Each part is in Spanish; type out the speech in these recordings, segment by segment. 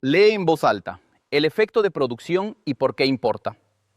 Lee en voz alta. El efecto de producción y por qué importa.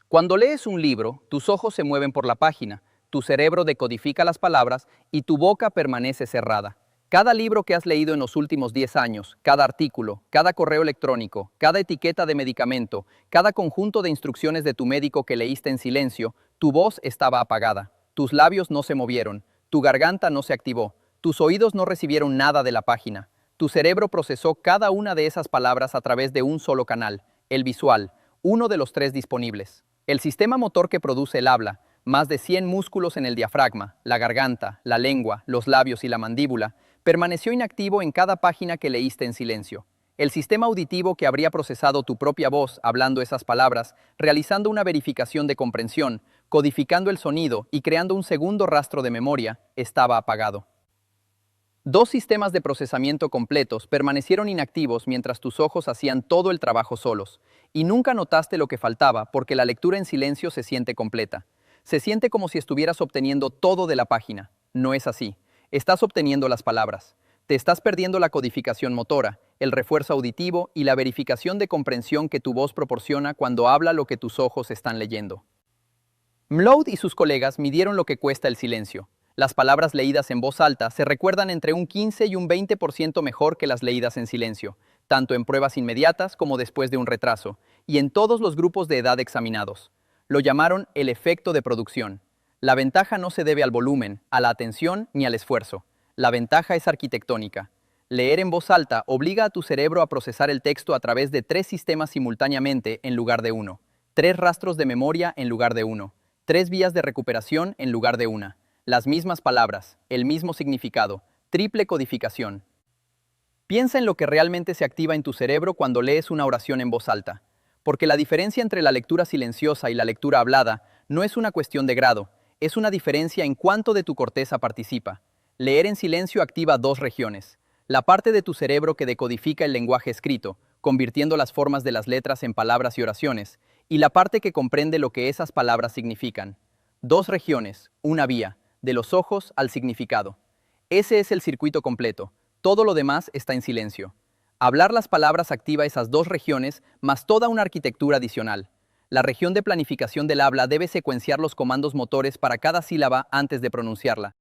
Cuando lees un libro, tus ojos se mueven por la página, tu cerebro decodifica las palabras y tu boca permanece cerrada. Cada libro que has leído en los últimos 10 años, cada artículo, cada correo electrónico, cada etiqueta de medicamento, cada conjunto de instrucciones de tu médico que leíste en silencio, tu voz estaba apagada, tus labios no se movieron, tu garganta no se activó, tus oídos no recibieron nada de la página. Tu cerebro procesó cada una de esas palabras a través de un solo canal, el visual, uno de los 3 disponibles. El sistema motor que produce el habla, más de 100 músculos en el diafragma, la garganta, la lengua, los labios y la mandíbula, permaneció inactivo en cada página que leíste en silencio. El sistema auditivo que habría procesado tu propia voz hablando esas palabras, realizando una verificación de comprensión, codificando el sonido y creando un segundo rastro de memoria, estaba apagado. 2 sistemas de procesamiento completos permanecieron inactivos mientras tus ojos hacían todo el trabajo solos, y nunca notaste lo que faltaba porque la lectura en silencio se siente completa. Se siente como si estuvieras obteniendo todo de la página. No es así. Estás obteniendo las palabras. Te estás perdiendo la codificación motora, el refuerzo auditivo y la verificación de comprensión que tu voz proporciona cuando habla lo que tus ojos están leyendo. Mloud y sus colegas midieron lo que cuesta el silencio. Las palabras leídas en voz alta se recuerdan entre un 15 y un 20% mejor que las leídas en silencio, tanto en pruebas inmediatas como después de un retraso, y en todos los grupos de edad examinados. Lo llamaron el efecto de producción. La ventaja no se debe al volumen, a la atención ni al esfuerzo. La ventaja es arquitectónica. Leer en voz alta obliga a tu cerebro a procesar el texto a través de 3 sistemas simultáneamente en lugar de uno, 3 rastros de memoria en lugar de uno, 3 vías de recuperación en lugar de una. Las mismas palabras, el mismo significado, triple codificación. Piensa en lo que realmente se activa en tu cerebro cuando lees una oración en voz alta, porque la diferencia entre la lectura silenciosa y la lectura hablada no es una cuestión de grado, es una diferencia en cuánto de tu corteza participa. Leer en silencio activa 2 regiones, la parte de tu cerebro que decodifica el lenguaje escrito, convirtiendo las formas de las letras en palabras y oraciones, y la parte que comprende lo que esas palabras significan. 2 regiones, una vía, de los ojos al significado. Ese es el circuito completo. Todo lo demás está en silencio. Hablar las palabras activa esas 2 regiones, más toda una arquitectura adicional. La región de planificación del habla debe secuenciar los comandos motores para cada sílaba antes de pronunciarla.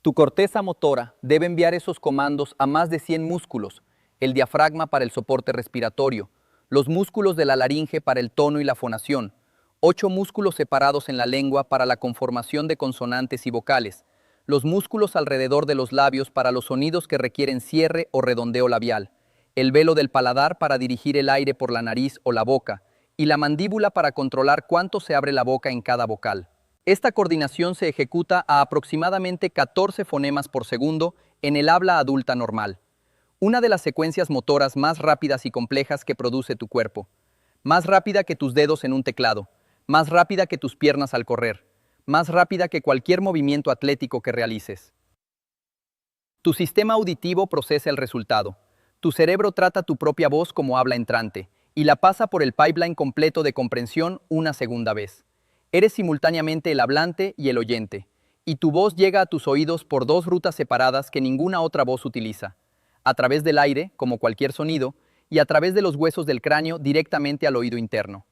Tu corteza motora debe enviar esos comandos a más de 100 músculos, el diafragma para el soporte respiratorio, los músculos de la laringe para el tono y la fonación, 8 músculos separados en la lengua para la conformación de consonantes y vocales, los músculos alrededor de los labios para los sonidos que requieren cierre o redondeo labial, el velo del paladar para dirigir el aire por la nariz o la boca, y la mandíbula para controlar cuánto se abre la boca en cada vocal. Esta coordinación se ejecuta a aproximadamente 14 fonemas por segundo en el habla adulta normal, una de las secuencias motoras más rápidas y complejas que produce tu cuerpo, más rápida que tus dedos en un teclado, más rápida que tus piernas al correr, más rápida que cualquier movimiento atlético que realices. Tu sistema auditivo procesa el resultado. Tu cerebro trata tu propia voz como habla entrante y la pasa por el pipeline completo de comprensión una segunda vez. Eres simultáneamente el hablante y el oyente, y tu voz llega a tus oídos por 2 rutas separadas que ninguna otra voz utiliza. A través del aire, como cualquier sonido, y a través de los huesos del cráneo directamente al oído interno.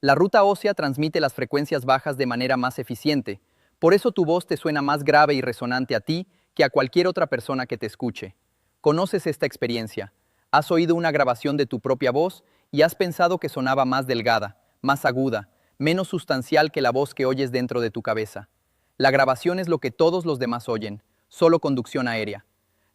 La ruta ósea transmite las frecuencias bajas de manera más eficiente, por eso tu voz te suena más grave y resonante a ti que a cualquier otra persona que te escuche. ¿Conoces esta experiencia? ¿Has oído una grabación de tu propia voz y has pensado que sonaba más delgada, más aguda, menos sustancial que la voz que oyes dentro de tu cabeza? La grabación es lo que todos los demás oyen, solo conducción aérea.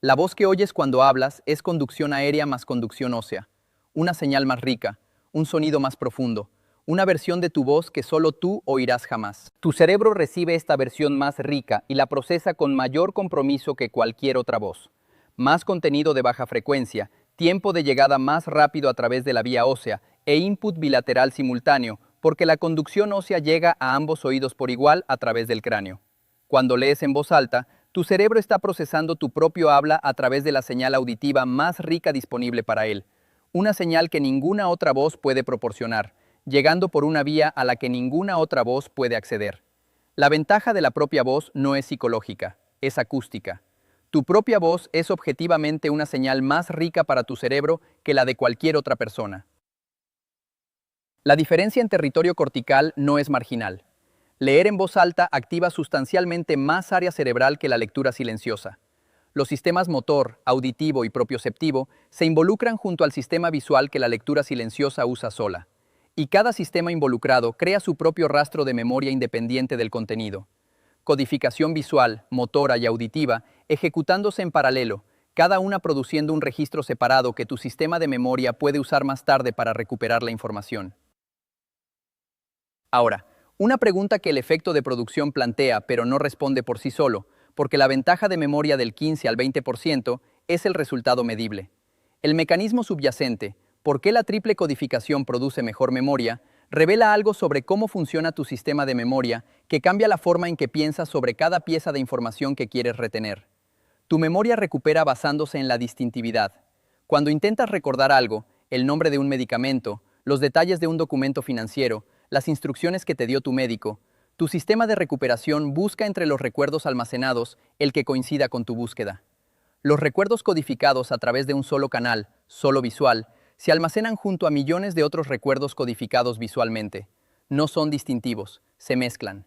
La voz que oyes cuando hablas es conducción aérea más conducción ósea, una señal más rica, un sonido más profundo, una versión de tu voz que solo tú oirás jamás. Tu cerebro recibe esta versión más rica y la procesa con mayor compromiso que cualquier otra voz. Más contenido de baja frecuencia, tiempo de llegada más rápido a través de la vía ósea e input bilateral simultáneo, porque la conducción ósea llega a ambos oídos por igual a través del cráneo. Cuando lees en voz alta, tu cerebro está procesando tu propio habla a través de la señal auditiva más rica disponible para él, una señal que ninguna otra voz puede proporcionar, llegando por una vía a la que ninguna otra voz puede acceder. La ventaja de la propia voz no es psicológica, es acústica. Tu propia voz es objetivamente una señal más rica para tu cerebro que la de cualquier otra persona. La diferencia en territorio cortical no es marginal. Leer en voz alta activa sustancialmente más área cerebral que la lectura silenciosa. Los sistemas motor, auditivo y propioceptivo se involucran junto al sistema visual que la lectura silenciosa usa sola. Y cada sistema involucrado crea su propio rastro de memoria independiente del contenido. Codificación visual, motora y auditiva ejecutándose en paralelo, cada una produciendo un registro separado que tu sistema de memoria puede usar más tarde para recuperar la información. Ahora, una pregunta que el efecto de producción plantea pero no responde por sí solo, porque la ventaja de memoria del 15 al 20% es el resultado medible. El mecanismo subyacente, por qué la triple codificación produce mejor memoria, revela algo sobre cómo funciona tu sistema de memoria que cambia la forma en que piensas sobre cada pieza de información que quieres retener. Tu memoria recupera basándose en la distintividad. Cuando intentas recordar algo, el nombre de un medicamento, los detalles de un documento financiero, las instrucciones que te dio tu médico, tu sistema de recuperación busca entre los recuerdos almacenados el que coincida con tu búsqueda. Los recuerdos codificados a través de un solo canal, solo visual, se almacenan junto a millones de otros recuerdos codificados visualmente. No son distintivos, se mezclan.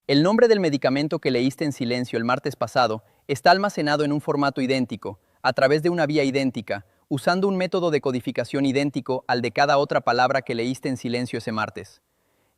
El nombre del medicamento que leíste en silencio el martes pasado está almacenado en un formato idéntico, a través de una vía idéntica, usando un método de codificación idéntico al de cada otra palabra que leíste en silencio ese martes.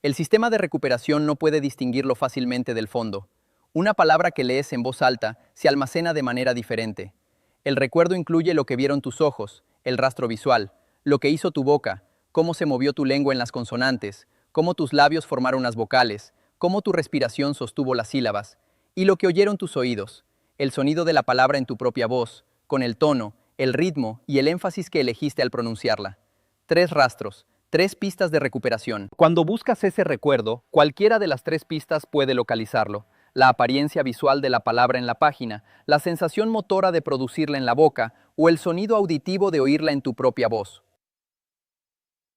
El sistema de recuperación no puede distinguirlo fácilmente del fondo. Una palabra que lees en voz alta se almacena de manera diferente. El recuerdo incluye lo que vieron tus ojos, el rastro visual, lo que hizo tu boca, cómo se movió tu lengua en las consonantes, cómo tus labios formaron las vocales, cómo tu respiración sostuvo las sílabas, y lo que oyeron tus oídos, el sonido de la palabra en tu propia voz, con el tono, el ritmo y el énfasis que elegiste al pronunciarla. 3 rastros, 3 pistas de recuperación. Cuando buscas ese recuerdo, cualquiera de las 3 pistas puede localizarlo. La apariencia visual de la palabra en la página, la sensación motora de producirla en la boca o el sonido auditivo de oírla en tu propia voz.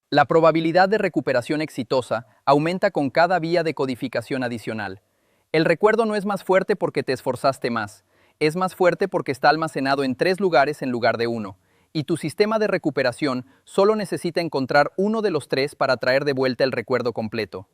La probabilidad de recuperación exitosa aumenta con cada vía de codificación adicional. El recuerdo no es más fuerte porque te esforzaste más, es más fuerte porque está almacenado en 3 lugares en lugar de 1. Y tu sistema de recuperación solo necesita encontrar uno de los 3 para traer de vuelta el recuerdo completo.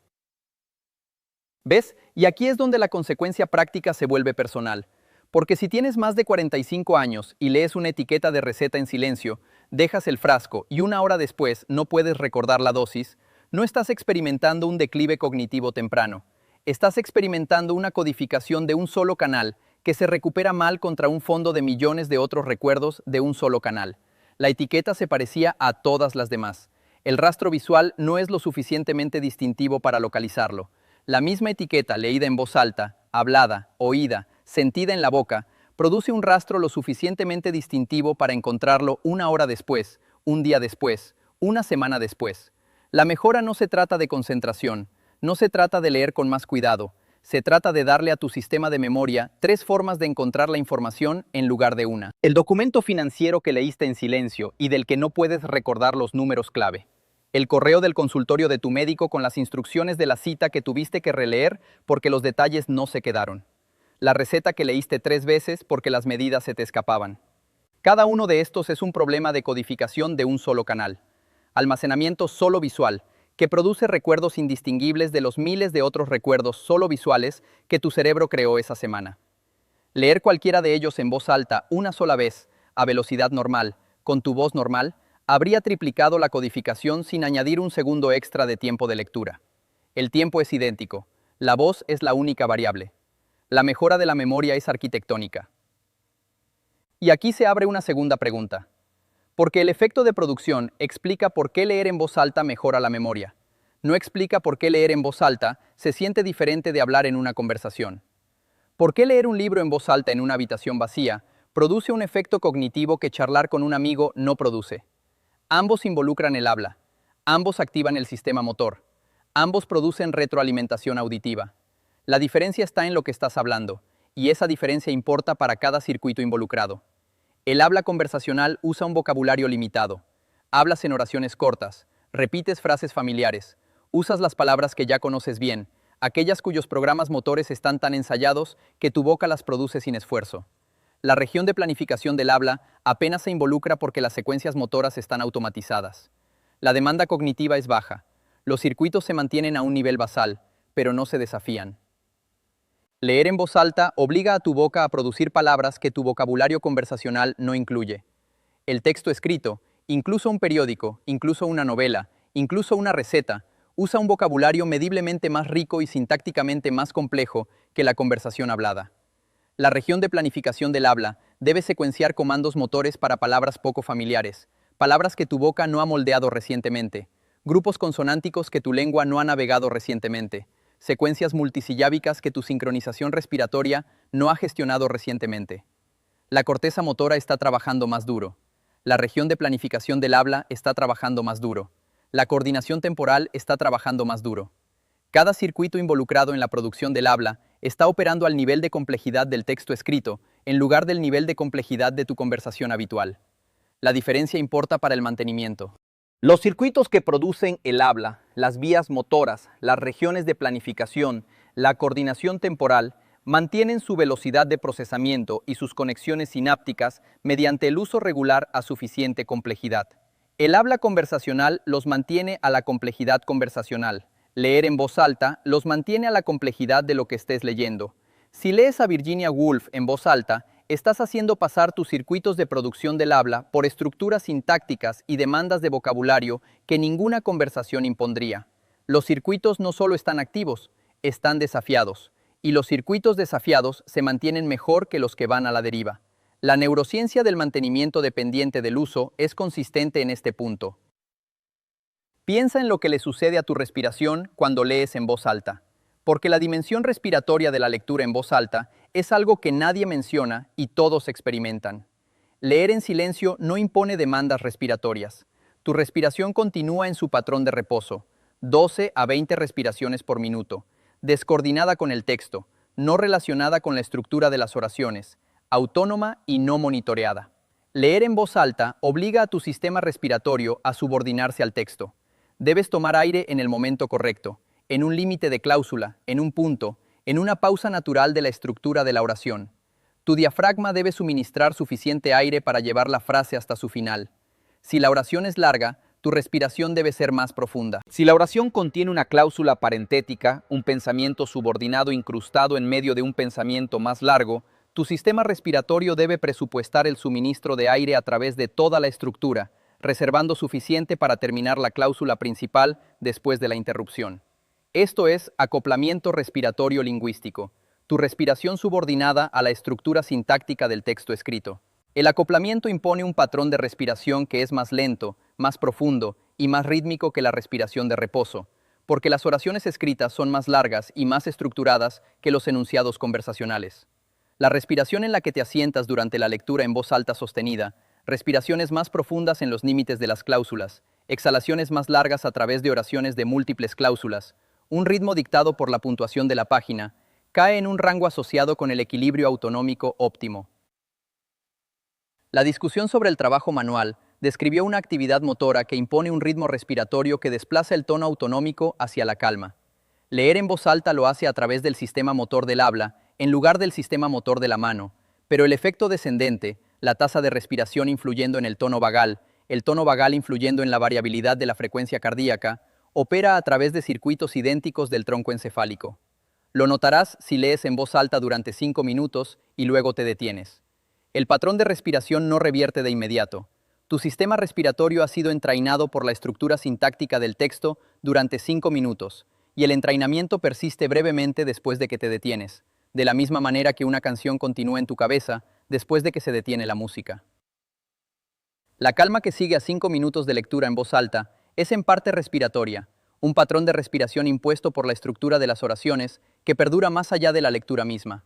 ¿Ves? Y aquí es donde la consecuencia práctica se vuelve personal. Porque si tienes más de 45 años y lees una etiqueta de receta en silencio, dejas el frasco y una hora después no puedes recordar la dosis, no estás experimentando un declive cognitivo temprano. Estás experimentando una codificación de un solo canal que se recupera mal contra un fondo de millones de otros recuerdos de un solo canal. La etiqueta se parecía a todas las demás. El rastro visual no es lo suficientemente distintivo para localizarlo. La misma etiqueta leída en voz alta, hablada, oída, sentida en la boca, produce un rastro lo suficientemente distintivo para encontrarlo una hora después, un día después, una semana después. La mejora no se trata de concentración, no se trata de leer con más cuidado, se trata de darle a tu sistema de memoria 3 formas de encontrar la información en lugar de una. El documento financiero que leíste en silencio y del que no puedes recordar los números clave. El correo del consultorio de tu médico con las instrucciones de la cita que tuviste que releer porque los detalles no se quedaron. La receta que leíste 3 veces porque las medidas se te escapaban. Cada uno de estos es un problema de codificación de un solo canal. Almacenamiento solo visual, que produce recuerdos indistinguibles de los miles de otros recuerdos solo visuales que tu cerebro creó esa semana. Leer cualquiera de ellos en voz alta una sola vez, a velocidad normal, con tu voz normal, habría triplicado la codificación sin añadir un segundo extra de tiempo de lectura. El tiempo es idéntico, la voz es la única variable. La mejora de la memoria es arquitectónica. Y aquí se abre una segunda pregunta. Porque el efecto de producción explica por qué leer en voz alta mejora la memoria. No explica por qué leer en voz alta se siente diferente de hablar en una conversación. ¿Por qué leer un libro en voz alta en una habitación vacía produce un efecto cognitivo que charlar con un amigo no produce? Ambos involucran el habla. Ambos activan el sistema motor. Ambos producen retroalimentación auditiva. La diferencia está en lo que estás hablando, y esa diferencia importa para cada circuito involucrado. El habla conversacional usa un vocabulario limitado. Hablas en oraciones cortas, repites frases familiares, usas las palabras que ya conoces bien, aquellas cuyos programas motores están tan ensayados que tu boca las produce sin esfuerzo. La región de planificación del habla apenas se involucra porque las secuencias motoras están automatizadas. La demanda cognitiva es baja. Los circuitos se mantienen a un nivel basal, pero no se desafían. Leer en voz alta obliga a tu boca a producir palabras que tu vocabulario conversacional no incluye. El texto escrito, incluso un periódico, incluso una novela, incluso una receta, usa un vocabulario mediblemente más rico y sintácticamente más complejo que la conversación hablada. La región de planificación del habla debe secuenciar comandos motores para palabras poco familiares, palabras que tu boca no ha moldeado recientemente, grupos consonánticos que tu lengua no ha navegado recientemente, secuencias multisillábicas que tu sincronización respiratoria no ha gestionado recientemente. La corteza motora está trabajando más duro. La región de planificación del habla está trabajando más duro. La coordinación temporal está trabajando más duro. Cada circuito involucrado en la producción del habla está operando al nivel de complejidad del texto escrito, en lugar del nivel de complejidad de tu conversación habitual. La diferencia importa para el mantenimiento. Los circuitos que producen el habla, las vías motoras, las regiones de planificación, la coordinación temporal, mantienen su velocidad de procesamiento y sus conexiones sinápticas mediante el uso regular a suficiente complejidad. El habla conversacional los mantiene a la complejidad conversacional. Leer en voz alta los mantiene a la complejidad de lo que estés leyendo. Si lees a Virginia Woolf en voz alta, estás haciendo pasar tus circuitos de producción del habla por estructuras sintácticas y demandas de vocabulario que ninguna conversación impondría. Los circuitos no solo están activos, están desafiados. Y los circuitos desafiados se mantienen mejor que los que van a la deriva. La neurociencia del mantenimiento dependiente del uso es consistente en este punto. Piensa en lo que le sucede a tu respiración cuando lees en voz alta, porque la dimensión respiratoria de la lectura en voz alta es algo que nadie menciona y todos experimentan. Leer en silencio no impone demandas respiratorias. Tu respiración continúa en su patrón de reposo, 12 a 20 respiraciones por minuto, descoordinada con el texto, no relacionada con la estructura de las oraciones, autónoma y no monitoreada. Leer en voz alta obliga a tu sistema respiratorio a subordinarse al texto. Debes tomar aire en el momento correcto, en un límite de cláusula, en un punto, en una pausa natural de la estructura de la oración. Tu diafragma debe suministrar suficiente aire para llevar la frase hasta su final. Si la oración es larga, tu respiración debe ser más profunda. Si la oración contiene una cláusula parentética, un pensamiento subordinado incrustado en medio de un pensamiento más largo, tu sistema respiratorio debe presupuestar el suministro de aire a través de toda la estructura, reservando suficiente para terminar la cláusula principal después de la interrupción. Esto es acoplamiento respiratorio lingüístico, tu respiración subordinada a la estructura sintáctica del texto escrito. El acoplamiento impone un patrón de respiración que es más lento, más profundo y más rítmico que la respiración de reposo, porque las oraciones escritas son más largas y más estructuradas que los enunciados conversacionales. La respiración en la que te asientas durante la lectura en voz alta sostenida, respiraciones más profundas en los límites de las cláusulas, exhalaciones más largas a través de oraciones de múltiples cláusulas, un ritmo dictado por la puntuación de la página, cae en un rango asociado con el equilibrio autonómico óptimo. La discusión sobre el trabajo manual describió una actividad motora que impone un ritmo respiratorio que desplaza el tono autonómico hacia la calma. Leer en voz alta lo hace a través del sistema motor del habla en lugar del sistema motor de la mano, pero el efecto descendente, la tasa de respiración influyendo en el tono vagal influyendo en la variabilidad de la frecuencia cardíaca, opera a través de circuitos idénticos del tronco encefálico. Lo notarás si lees en voz alta durante 5 minutos y luego te detienes. El patrón de respiración no revierte de inmediato. Tu sistema respiratorio ha sido entrainado por la estructura sintáctica del texto durante 5 minutos, y el entrainamiento persiste brevemente después de que te detienes, de la misma manera que una canción continúa en tu cabeza después de que se detiene la música. La calma que sigue a 5 minutos de lectura en voz alta es en parte respiratoria, un patrón de respiración impuesto por la estructura de las oraciones que perdura más allá de la lectura misma.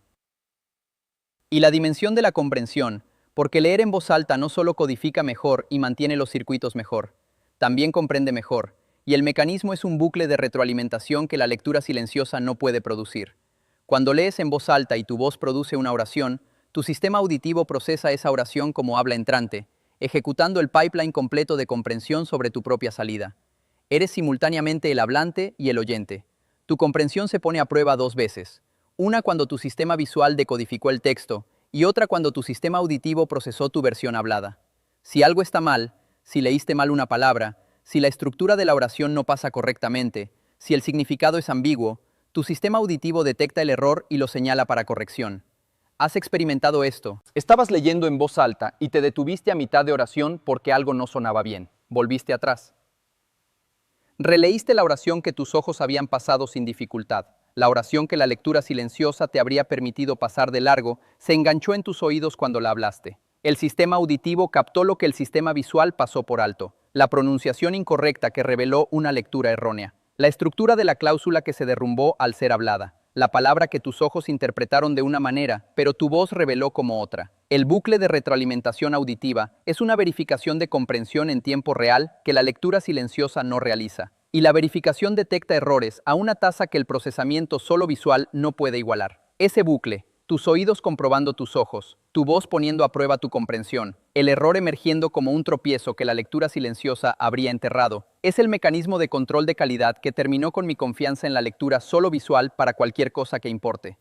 Y la dimensión de la comprensión, porque leer en voz alta no solo codifica mejor y mantiene los circuitos mejor, también comprende mejor, y el mecanismo es un bucle de retroalimentación que la lectura silenciosa no puede producir. Cuando lees en voz alta y tu voz produce una oración, tu sistema auditivo procesa esa oración como habla entrante, ejecutando el pipeline completo de comprensión sobre tu propia salida. Eres simultáneamente el hablante y el oyente. Tu comprensión se pone a prueba dos veces. Una cuando tu sistema visual decodificó el texto y otra cuando tu sistema auditivo procesó tu versión hablada. Si algo está mal, si leíste mal una palabra, si la estructura de la oración no pasa correctamente, si el significado es ambiguo, tu sistema auditivo detecta el error y lo señala para corrección. ¿Has experimentado esto? Estabas leyendo en voz alta y te detuviste a mitad de oración porque algo no sonaba bien. Volviste atrás. Releíste la oración que tus ojos habían pasado sin dificultad. La oración que la lectura silenciosa te habría permitido pasar de largo se enganchó en tus oídos cuando la hablaste. El sistema auditivo captó lo que el sistema visual pasó por alto, la pronunciación incorrecta que reveló una lectura errónea, la estructura de la cláusula que se derrumbó al ser hablada, la palabra que tus ojos interpretaron de una manera, pero tu voz reveló como otra. El bucle de retroalimentación auditiva es una verificación de comprensión en tiempo real que la lectura silenciosa no realiza. Y la verificación detecta errores a una tasa que el procesamiento solo visual no puede igualar. Ese bucle, tus oídos comprobando tus ojos, tu voz poniendo a prueba tu comprensión, el error emergiendo como un tropiezo que la lectura silenciosa habría enterrado, es el mecanismo de control de calidad que terminó con mi confianza en la lectura solo visual para cualquier cosa que importe.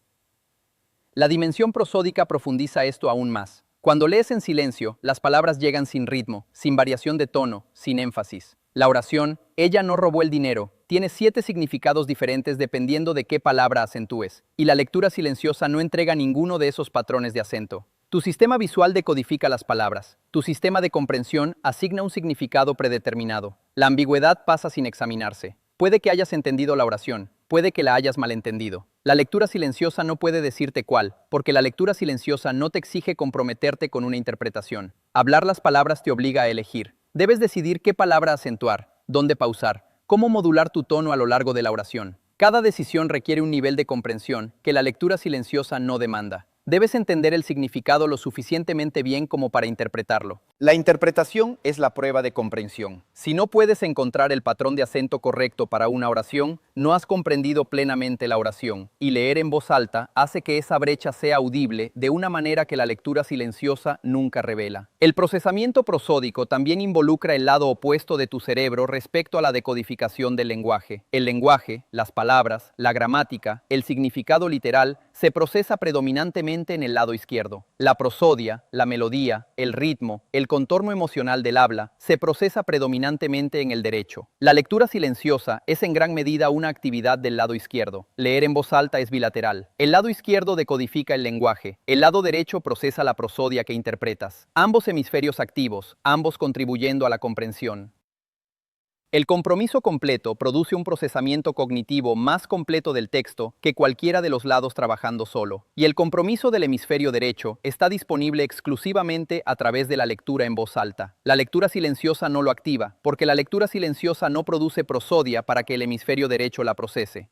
La dimensión prosódica profundiza esto aún más. Cuando lees en silencio, las palabras llegan sin ritmo, sin variación de tono, sin énfasis. La oración, ella no robó el dinero, tiene 7 significados diferentes dependiendo de qué palabra acentúes, y la lectura silenciosa no entrega ninguno de esos patrones de acento. Tu sistema visual decodifica las palabras, tu sistema de comprensión asigna un significado predeterminado. La ambigüedad pasa sin examinarse. Puede que hayas entendido la oración, puede que la hayas malentendido. La lectura silenciosa no puede decirte cuál, porque la lectura silenciosa no te exige comprometerte con una interpretación. Hablar las palabras te obliga a elegir. Debes decidir qué palabra acentuar, dónde pausar, cómo modular tu tono a lo largo de la oración. Cada decisión requiere un nivel de comprensión que la lectura silenciosa no demanda. Debes entender el significado lo suficientemente bien como para interpretarlo. La interpretación es la prueba de comprensión. Si no puedes encontrar el patrón de acento correcto para una oración, no has comprendido plenamente la oración, y leer en voz alta hace que esa brecha sea audible de una manera que la lectura silenciosa nunca revela. El procesamiento prosódico también involucra el lado opuesto de tu cerebro respecto a la decodificación del lenguaje. El lenguaje, las palabras, la gramática, el significado literal, se procesa predominantemente en el lado izquierdo. La prosodia, la melodía, el ritmo, el contorno emocional del habla, se procesa predominantemente en el derecho. La lectura silenciosa es en gran medida una actividad del lado izquierdo. Leer en voz alta es bilateral. El lado izquierdo decodifica el lenguaje. El lado derecho procesa la prosodia que interpretas. Ambos hemisferios activos, ambos contribuyendo a la comprensión. El compromiso completo produce un procesamiento cognitivo más completo del texto que cualquiera de los lados trabajando solo. Y el compromiso del hemisferio derecho está disponible exclusivamente a través de la lectura en voz alta. La lectura silenciosa no lo activa, porque la lectura silenciosa no produce prosodia para que el hemisferio derecho la procese.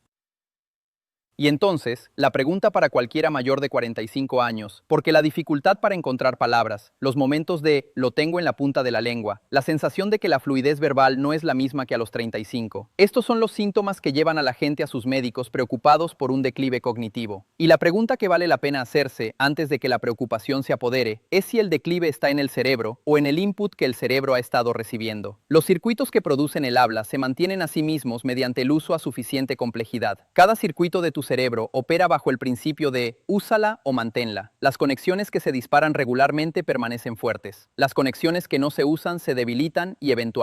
Y entonces, la pregunta para cualquiera mayor de 45 años, porque la dificultad para encontrar palabras, los momentos de lo tengo en la punta de la lengua, la sensación de que la fluidez verbal no es la misma que a los 35. Estos son los síntomas que llevan a la gente a sus médicos preocupados por un declive cognitivo. Y la pregunta que vale la pena hacerse antes de que la preocupación se apodere es si el declive está en el cerebro o en el input que el cerebro ha estado recibiendo. Los circuitos que producen el habla se mantienen a sí mismos mediante el uso a suficiente complejidad. Cada circuito de tu cerebro opera bajo el principio de úsala o manténla. Las conexiones que se disparan regularmente permanecen fuertes. Las conexiones que no se usan se debilitan y eventualmente